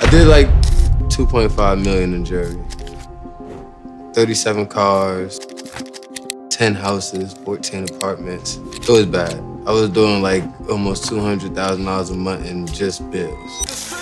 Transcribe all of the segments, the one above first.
I did like 2.5 million in jewelry. 37 cars, 10 houses, 14 apartments. It was bad. I was doing like almost $200,000 a month in just bills.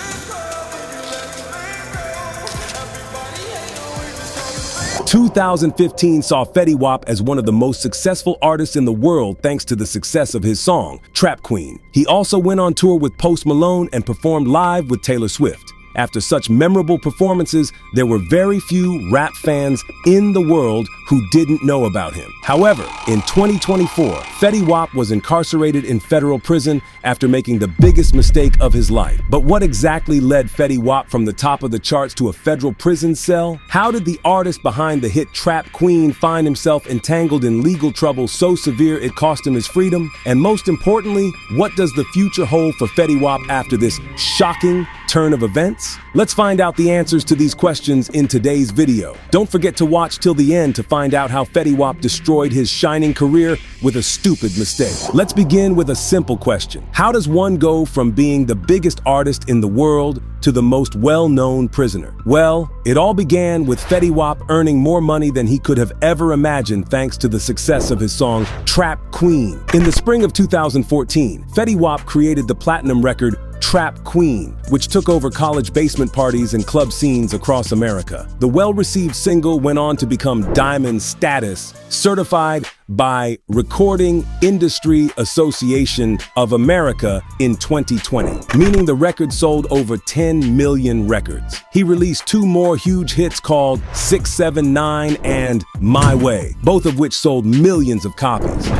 2015 saw Fetty Wap as one of the most successful artists in the world thanks to the success of his song, Trap Queen. He also went on tour with Post Malone and performed live with Taylor Swift. After such memorable performances, there were very few rap fans in the world who didn't know about him. However, in 2024, Fetty Wap was incarcerated in federal prison after making the biggest mistake of his life. But what exactly led Fetty Wap from the top of the charts to a federal prison cell? How did the artist behind the hit Trap Queen find himself entangled in legal trouble so severe it cost him his freedom? And most importantly, what does the future hold for Fetty Wap after this shocking turn of events? Let's find out the answers to these questions in today's video. Don't forget to watch till the end to find out how Fetty Wap destroyed his shining career with a stupid mistake. Let's begin with a simple question. How does one go from being the biggest artist in the world to the most well-known prisoner? Well, it all began with Fetty Wap earning more money than he could have ever imagined thanks to the success of his song Trap Queen. In the spring of 2014, Fetty Wap created the platinum record Trap Queen, which took over college basement parties and club scenes across America. The well-received single went on to become diamond status, certified by Recording Industry Association of America in 2020, meaning the record sold over 10 million records. He released two more huge hits called 679 and My Way, both of which sold millions of copies.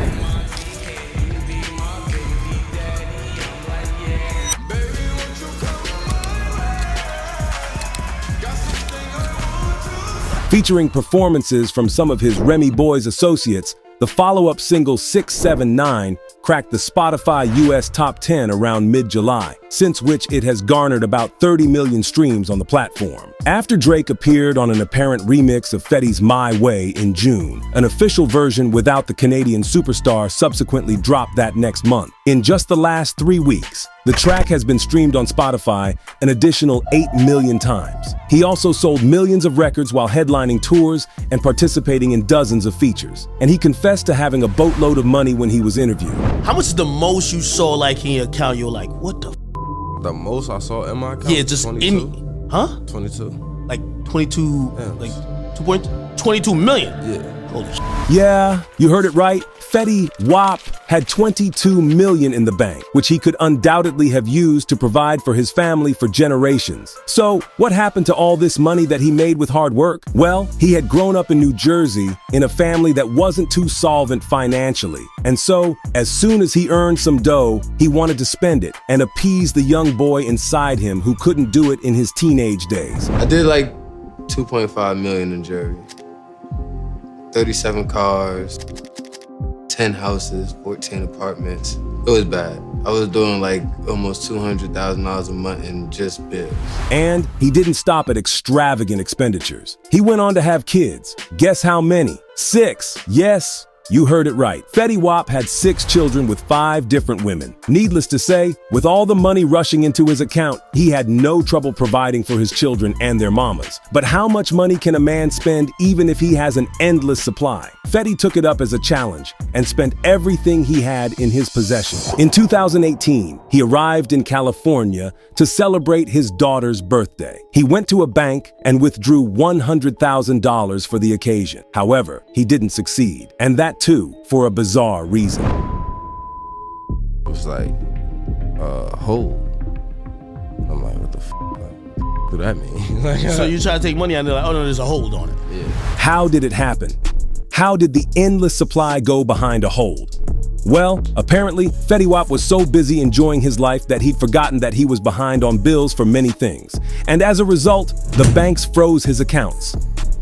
Featuring performances from some of his Remy Boys associates, the follow-up single 679 cracked the Spotify US Top 10 around mid-July, since which it has garnered about 30 million streams on the platform. After Drake appeared on an apparent remix of Fetty's My Way in June, an official version without the Canadian superstar subsequently dropped that next month. In just the last 3 weeks, the track has been streamed on Spotify an additional 8 million times. He also sold millions of records while headlining tours and participating in dozens of features. And he confessed to having a boatload of money when he was interviewed. How much is the most you saw like in your account? You're like, what the? The most I saw in my account? Yeah, just 22. Huh? 22. Like 22, yeah. like 22 million? Yeah. Holy shit. Yeah, you heard it right. Fetty Wap had 22 million in the bank, which he could undoubtedly have used to provide for his family for generations. So, what happened to all this money that he made with hard work? Well, he had grown up in New Jersey in a family that wasn't too solvent financially. And so, as soon as he earned some dough, he wanted to spend it and appease the young boy inside him who couldn't do it in his teenage days. I did like 2.5 million in jewelry. 37 cars, 10 houses, 14 apartments. It was bad. I was doing like almost $200,000 a month in just bills. And he didn't stop at extravagant expenditures. He went on to have kids. Guess how many? 6. Yes, you heard it right. Fetty Wap had 6 children with 5 different women. Needless to say, with all the money rushing into his account, he had no trouble providing for his children and their mamas. But how much money can a man spend even if he has an endless supply? Fetty took it up as a challenge and spent everything he had in his possession. In 2018, he arrived in California to celebrate his daughter's birthday. He went to a bank and withdrew $100,000 for the occasion. However, he didn't succeed, and that too for a bizarre reason. It was like, hold. I'm like, what the f*** do that mean? So you try to take money out and they're like, oh no, there's a hold on it. Yeah. How did it happen? How did the endless supply go behind a hold? Well, apparently, Fetty Wap was so busy enjoying his life that he'd forgotten that he was behind on bills for many things. And as a result, the banks froze his accounts.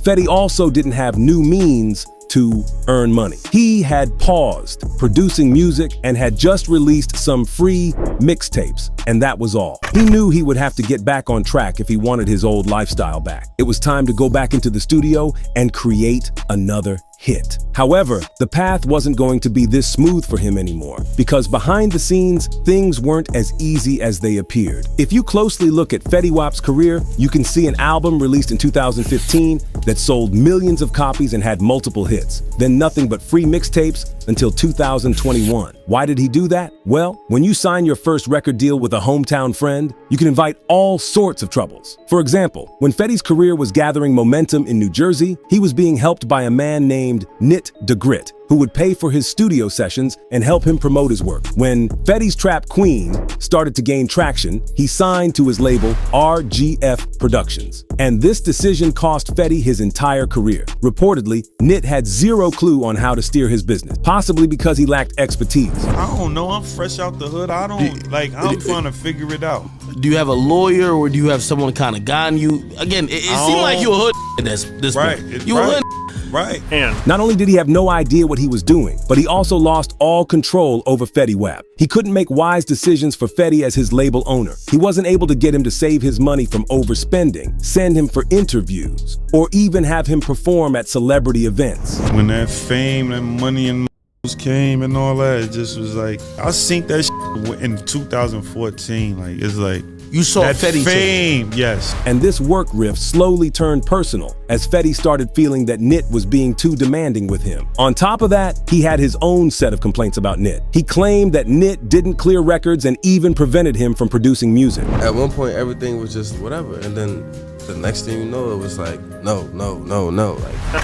Fetty also didn't have new means to earn money. He had paused producing music and had just released some free mixtapes, and that was all. He knew he would have to get back on track if he wanted his old lifestyle back. It was time to go back into the studio and create another hit. However, the path wasn't going to be this smooth for him anymore, because behind the scenes, things weren't as easy as they appeared. If you closely look at Fetty Wap's career, you can see an album released in 2015 that sold millions of copies and had multiple hits, then nothing but free mixtapes until 2021. Why did he do that? Well, when you sign your first record deal with a hometown friend, you can invite all sorts of troubles. For example, when Fetty's career was gathering momentum in New Jersey, he was being helped by a man named Nit DeGrit, who would pay for his studio sessions and help him promote his work. When Fetty's Trap Queen started to gain traction, he signed to his label RGF Productions. And this decision cost Fetty his entire career. Reportedly, Nit had zero clue on how to steer his business, possibly because he lacked expertise. I don't know, I'm fresh out the hood. I'm trying to figure it out. Do you have a lawyer or do you have someone kind of guiding you? Again, it seemed like you a hood at this Right. point. You a hood. Right. Not only did he have no idea what he was doing, but he also lost all control over Fetty Wap. He couldn't make wise decisions for Fetty as his label owner. He wasn't able to get him to save his money from overspending, send him for interviews, or even have him perform at celebrity events. When that fame and money and came and all that, it just was like, I seen that shit in 2014. Like, it's like, You saw that Fetty fame, yes. And this work rift slowly turned personal as Fetty started feeling that Nit was being too demanding with him. On top of that, he had his own set of complaints about Nit. He claimed that Nit didn't clear records and even prevented him from producing music. At one point, everything was just whatever, and then the next thing you know, it was like, no.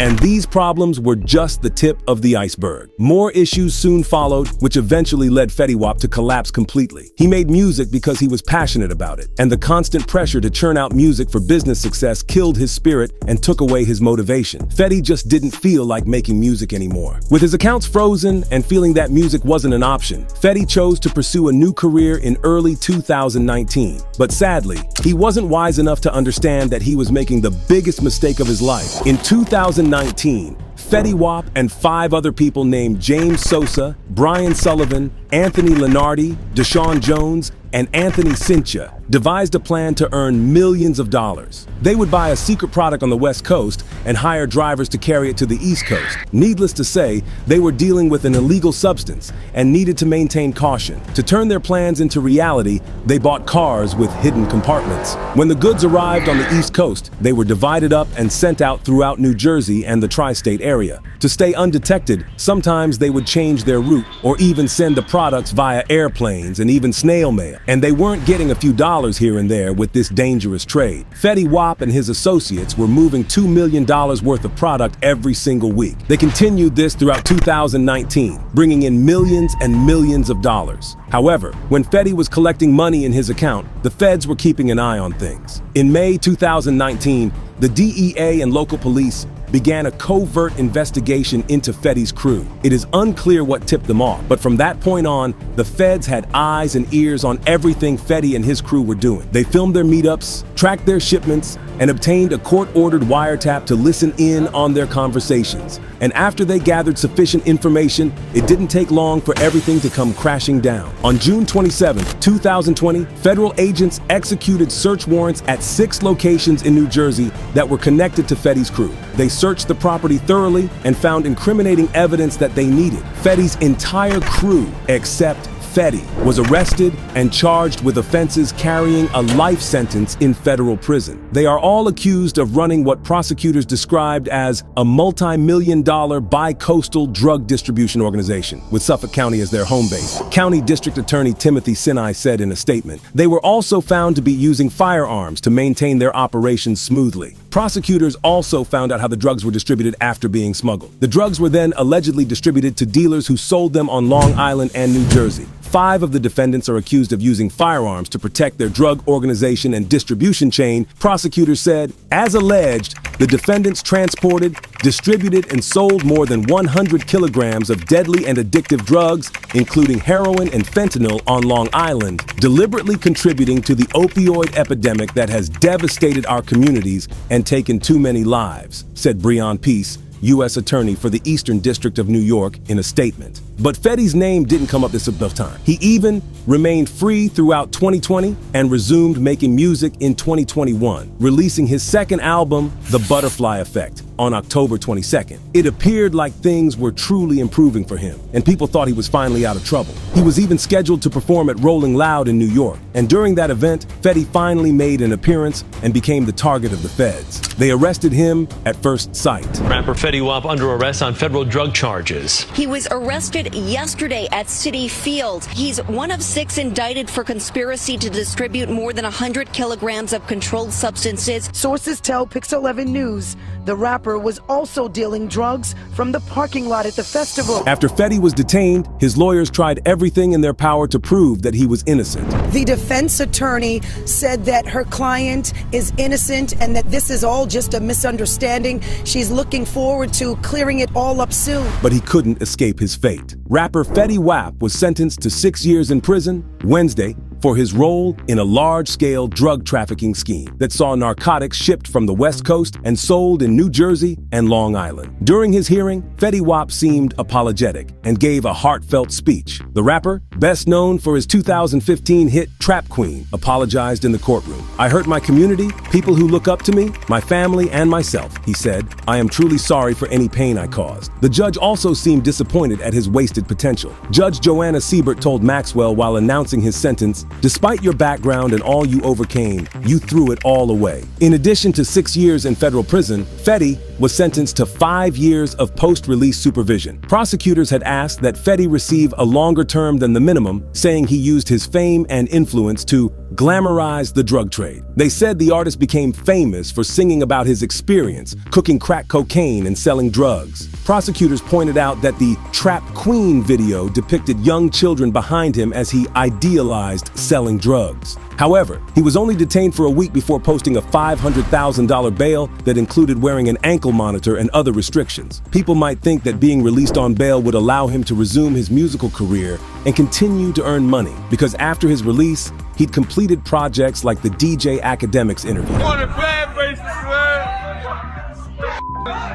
And these problems were just the tip of the iceberg. More issues soon followed, which eventually led Fetty Wap to collapse completely. He made music because he was passionate about it, and the constant pressure to churn out music for business success killed his spirit and took away his motivation. Fetty just didn't feel like making music anymore. With his accounts frozen and feeling that music wasn't an option, Fetty chose to pursue a new career in early 2019. But sadly, he wasn't wise enough to understand that he was making the biggest mistake of his life. In 2019, Fetty Wap and 5 other people named James Sosa, Brian Sullivan, Anthony Lenardi, Deshaun Jones, and Anthony Cincha devised a plan to earn millions of dollars. They would buy a secret product on the West Coast and hire drivers to carry it to the East Coast. Needless to say, they were dealing with an illegal substance and needed to maintain caution. To turn their plans into reality, they bought cars with hidden compartments. When the goods arrived on the East Coast, they were divided up and sent out throughout New Jersey and the tri-state area. To stay undetected, sometimes they would change their route or even send the products via airplanes and even snail mail. And they weren't getting a few dollars here and there with this dangerous trade. Fetty Wap and his associates were moving $2 million worth of product every single week. They continued this throughout 2019, bringing in millions and millions of dollars. However, when Fetty was collecting money in his account, the feds were keeping an eye on things. In May 2019, the DEA and local police began a covert investigation into Fetty's crew. It is unclear what tipped them off, but from that point on, the feds had eyes and ears on everything Fetty and his crew were doing. They filmed their meetups, tracked their shipments, and obtained a court-ordered wiretap to listen in on their conversations. And after they gathered sufficient information, it didn't take long for everything to come crashing down. On June 27, 2020, federal agents executed search warrants at 6 locations in New Jersey that were connected to Fetty's crew. They searched the property thoroughly and found incriminating evidence that they needed. Fetty's entire crew, except Fetty, was arrested and charged with offenses carrying a life sentence in federal prison. They are all accused of running what prosecutors described as a multi-million-dollar bi-coastal drug distribution organization, with Suffolk County as their home base. County District Attorney Timothy Sinai said in a statement, they were also found to be using firearms to maintain their operations smoothly. Prosecutors also found out how the drugs were distributed after being smuggled. The drugs were then allegedly distributed to dealers who sold them on Long Island and New Jersey. 5 of the defendants are accused of using firearms to protect their drug organization and distribution chain. Prosecutors said, as alleged, the defendants transported, distributed, and sold more than 100 kilograms of deadly and addictive drugs, including heroin and fentanyl on Long Island, deliberately contributing to the opioid epidemic that has devastated our communities and taken too many lives, said Breon Peace, U.S. Attorney for the Eastern District of New York, in a statement. But Fetty's name didn't come up this time. He even remained free throughout 2020 and resumed making music in 2021, releasing his second album, The Butterfly Effect, on October 22nd. It appeared like things were truly improving for him, and people thought he was finally out of trouble. He was even scheduled to perform at Rolling Loud in New York, and during that event, Fetty finally made an appearance and became the target of the feds. They arrested him at first sight. Rapper Fetty Wap under arrest on federal drug charges. He was arrested yesterday at Citi Field. He's one of 6 indicted for conspiracy to distribute more than 100 kilograms of controlled substances. Sources tell Pix 11 News the rapper was also dealing drugs from the parking lot at the festival. After Fetty was detained, his lawyers tried everything in their power to prove that he was innocent. The defense attorney said that her client is innocent and that this is all just a misunderstanding. She's looking forward to clearing it all up soon. But he couldn't escape his fate. Rapper Fetty Wap was sentenced to 6 years in prison Wednesday for his role in a large-scale drug trafficking scheme that saw narcotics shipped from the West Coast and sold in New Jersey and Long Island. During his hearing, Fetty Wap seemed apologetic and gave a heartfelt speech. The rapper, best known for his 2015 hit Trap Queen, apologized in the courtroom. "I hurt my community, people who look up to me, my family, and myself," he said. "I am truly sorry for any pain I caused." The judge also seemed disappointed at his wasted potential. Judge Joanna Siebert told Maxwell while announcing his sentence, "Despite your background and all you overcame, you threw it all away." In addition to 6 years in federal prison, Fetty was sentenced to 5 years of post-release supervision. Prosecutors had asked that Fetty receive a longer term than the minimum, saying he used his fame and influence to glamorize the drug trade. They said the artist became famous for singing about his experience, cooking crack cocaine and selling drugs. Prosecutors pointed out that the Trap Queen video depicted young children behind him as he idealized selling drugs. However, he was only detained for a week before posting a $500,000 bail that included wearing an ankle monitor and other restrictions. People might think that being released on bail would allow him to resume his musical career and continue to earn money, because after his release, he'd completed projects like the DJ Academics interview. On the bad faces, man.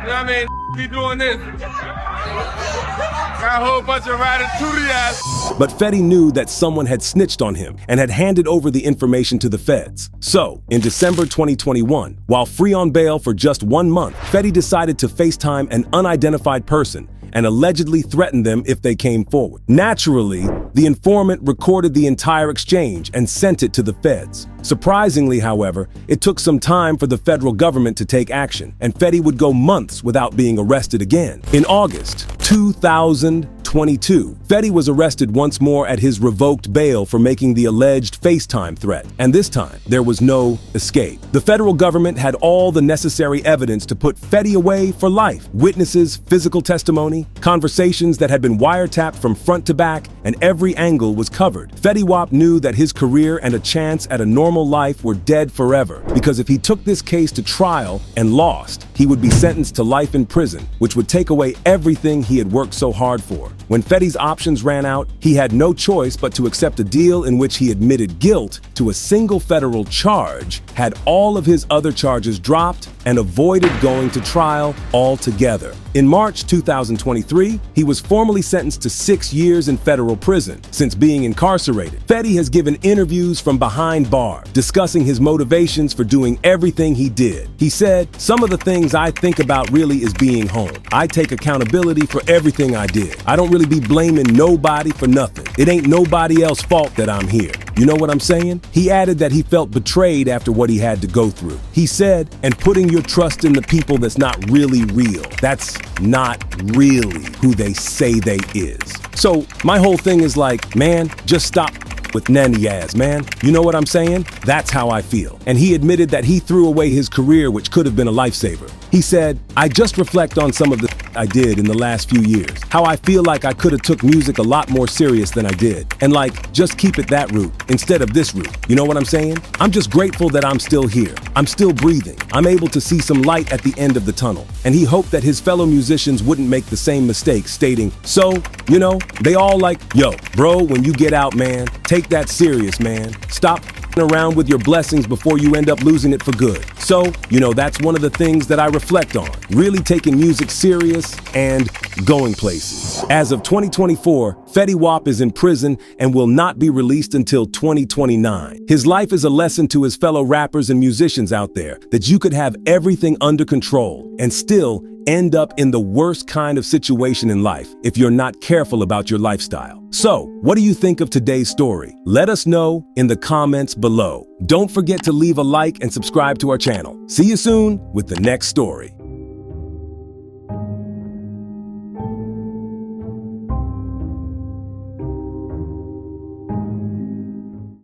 You know what I mean? Be doing this. Got a whole bunch of ratatouille ass. But Fetty knew that someone had snitched on him and had handed over the information to the feds. So, in December 2021, while free on bail for just 1 month, Fetty decided to FaceTime an unidentified person and allegedly threatened them if they came forward. Naturally, the informant recorded the entire exchange and sent it to the feds. Surprisingly, however, it took some time for the federal government to take action, and Fetty would go months without being arrested again. In August 2022, Fetty was arrested once more at his revoked bail for making the alleged FaceTime threat, and this time, there was no escape. The federal government had all the necessary evidence to put Fetty away for life. Witnesses, physical testimony, conversations that had been wiretapped from front to back, and every angle was covered. Fetty Wap knew that his career and a chance at a normal life were dead forever, because if he took this case to trial and lost, he would be sentenced to life in prison, which would take away everything he had worked so hard for. When Fetty's options ran out, he had no choice but to accept a deal in which he admitted guilt to a single federal charge, had all of his other charges dropped, and avoided going to trial altogether. In March 2023, he was formally sentenced to 6 years in federal prison. Since being incarcerated, Fetty has given interviews from behind bars, discussing his motivations for doing everything he did. He said, "Some of the things I think about really is being home. I take accountability for everything I did. I don't really be blaming nobody for nothing. It ain't nobody else's fault that I'm here." You know what I'm saying? He added that he felt betrayed after what he had to go through. He said, "And putting your trust in the people that's not really real. That's not really who they say they is." So my whole thing is like, man, just stop with nanny ass, man. You know what I'm saying? That's how I feel. And he admitted that he threw away his career, which could have been a lifesaver. He said, "I just reflect on some of the I did in the last few years. How I feel like I could have took music a lot more serious than I did. And like, just keep it that route instead of this route. You know what I'm saying? I'm just grateful that I'm still here. I'm still breathing. I'm able to see some light at the end of the tunnel." And he hoped that his fellow musicians wouldn't make the same mistake, stating, "So, you know, they all like, yo, bro, when you get out, man, take that serious, man. Stop around with your blessings before you end up losing it for good. So, that's one of the things that I reflect on, really taking music serious and going places. As of 2024, Fetty Wap is in prison and will not be released until 2029. His life is a lesson to his fellow rappers and musicians out there that you could have everything under control and still end up in the worst kind of situation in life if you're not careful about your lifestyle. So, what do you think of today's story? Let us know in the comments below. Don't forget to leave a like and subscribe to our channel. See you soon with the next story.